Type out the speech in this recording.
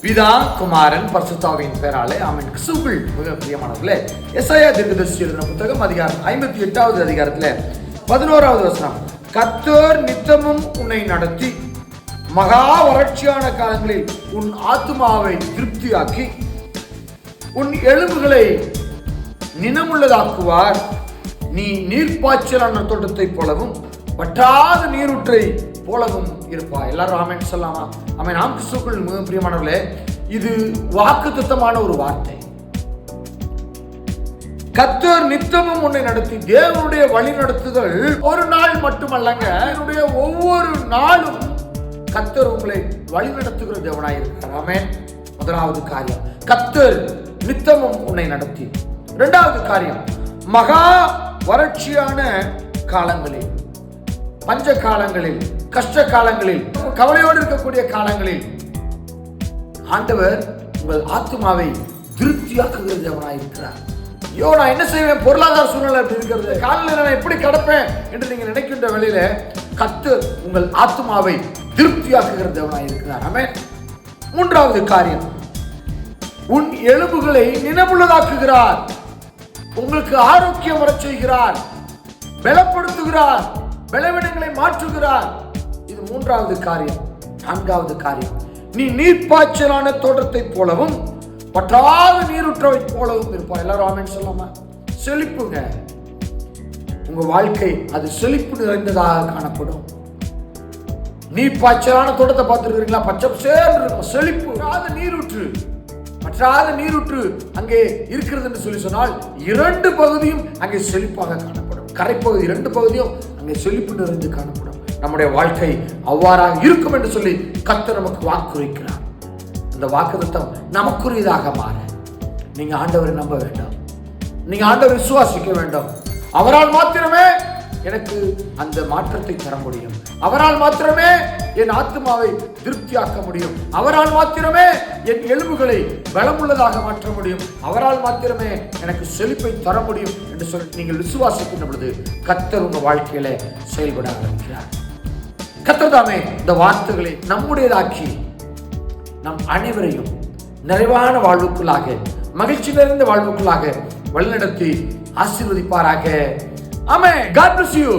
பிதா குமாரன் பரிசுத்தாவின் பெயராலே ஆமென். கிறிஸ்துவுக்குள் மிக பிரியமானவர்களே, எசாயா தீர்க்கதரிசி எழுதின புத்தகம் அதிகாரம் 58வது அதிகாரத்துல 11வது வசனம். கர்த்தர் நித்தமும் உன்னை நடத்தி மகா வறட்சியான காலங்களில் உன் ஆத்துமாவை திருப்தியாக்கி உன் எலும்புகளை நினமுள்ளதாக்குவார். நீ நீர்ப்பாய்ச்சலான தோட்டத்தை போலவும் வற்றாத நீரூற்றை போலவும் இருப்பாய். எல்லாரும் ஆமென் சொல்லாமா? ஆமென். நாம் கிறிஸ்துவுக்குள் மிக பிரியமானவர்களே, இது வாக்குத்தத்தமான ஒரு வார்த்தை. கர்த்தர் நித்தமும் உன்னை நடத்தி, தேவனுடைய வழி நடத்துதல் ஒரு நாள் மட்டுமல்லங்க, என்னுடைய ஒவ்வொரு நாளும் கர்த்தர் உங்களை வழி நடத்துகிற தேவனாய் இருக்கிறார். ஆமென். முதலாவது காரியம், கர்த்தர் நித்தமும் உன்னை நடத்தி. இரண்டாவது காரியம், மகா வறட்சியான காலங்களில், பஞ்ச காலங்களில், கஷ்ட காலங்களில், கவலையோடு இருக்கக்கூடிய காலங்களில் ஆண்டவர் உங்கள் ஆத்துமாவை திருப்தியாக்குகிற தேவனாய் இருக்கிறார். ஐயோ, நான் என்ன செய்வேன், பொருளாதார சூழ்நிலை அப்படி இருக்கிறது, காலையில் நான் எப்படி கடப்பேன் என்று நீங்கள் நினைக்கின்ற வேளையில கர்த்தர் உங்கள் ஆத்துமாவை திருப்தியாக்குகிற தேவனாய் இருக்கிறார். ஆமென். மூன்றாவது காரியம், உன் எலும்புகளை நினைவுள்ளதாக்குகிறார். உங்களுக்கு ஆரோக்கியம் வர செய்கிறார், பலப்படுத்துகிறார், பலவீனங்களை மாற்றுகிறார். இது மூன்றாவது காரியம். நான்காவது காரியம், நீ நீர்ப்பாய்ச்சலான தோட்டத்தை போலவும் வற்றாத நீரூற்றவை போலவும் இருப்பாய். எல்லாரும் ஆமென் சொல்லாமா? செழிப்புங்க, உங்க வாழ்க்கை அது செழிப்பு நிறைந்ததாக காணப்படும். நீர்ப்பாய்ச்சலான தோட்டத்தை பார்த்துருக்கீங்களா? பச்சை சேர்ந்து இருக்கும், செழிப்பு. நீரூற்று, வற்றாத நீரூற்று அங்கே இருக்கிறது என்று சொல்லி சொன்னால் இரண்டு பகுதியும் அங்கே செழிப்பாக காணப்படும். கரைப்பகுதி இரண்டு பகுதியும் அங்கே செழிப்பு நிறைந்து காணப்படும். நம்முடைய வாழ்க்கை அவ்வாறாக இருக்கும் என்று சொல்லி கர்த்தர் நமக்கு வாக்குறுக்கிறார். அந்த வாக்குத்தத்தம் நமக்குரியதாக மாற நீங்க ஆண்டவரை நம்ப வேண்டும், நீங்க ஆண்டவரை விசுவாசிக்க வேண்டும். அவரால் மாத்திரமே எனக்கு அந்த மாற்றத்தை தர முடியும், அவரால் மாத்திரமே என் ஆத்துமாவை திருப்தியாக்க முடியும், அவரால் மாத்திரமே என் எலும்புகளை பலமுள்ளதாக மாற்ற முடியும், அவரால் மாத்திரமே எனக்கு செழிப்பை தர முடியும் என்று சொல்லி நீங்கள் விசுவாசிக்கின்ற பொழுது கர்த்தர் உங்க வாழ்க்கையில செயல்பட ஆரம்பிக்கிறார். கர்த்தர் தாமே இந்த வார்த்தைகளை நம்முடையதாக்கி நம் அனைவரையும் நிறைவான வாழ்வுக்குள்ளாக, மகிழ்ச்சி நிறைந்த வாழ்வுக்குள்ளாக வழிநடத்தி ஆசீர்வதிப்பாராக. ஆமென். God bless you.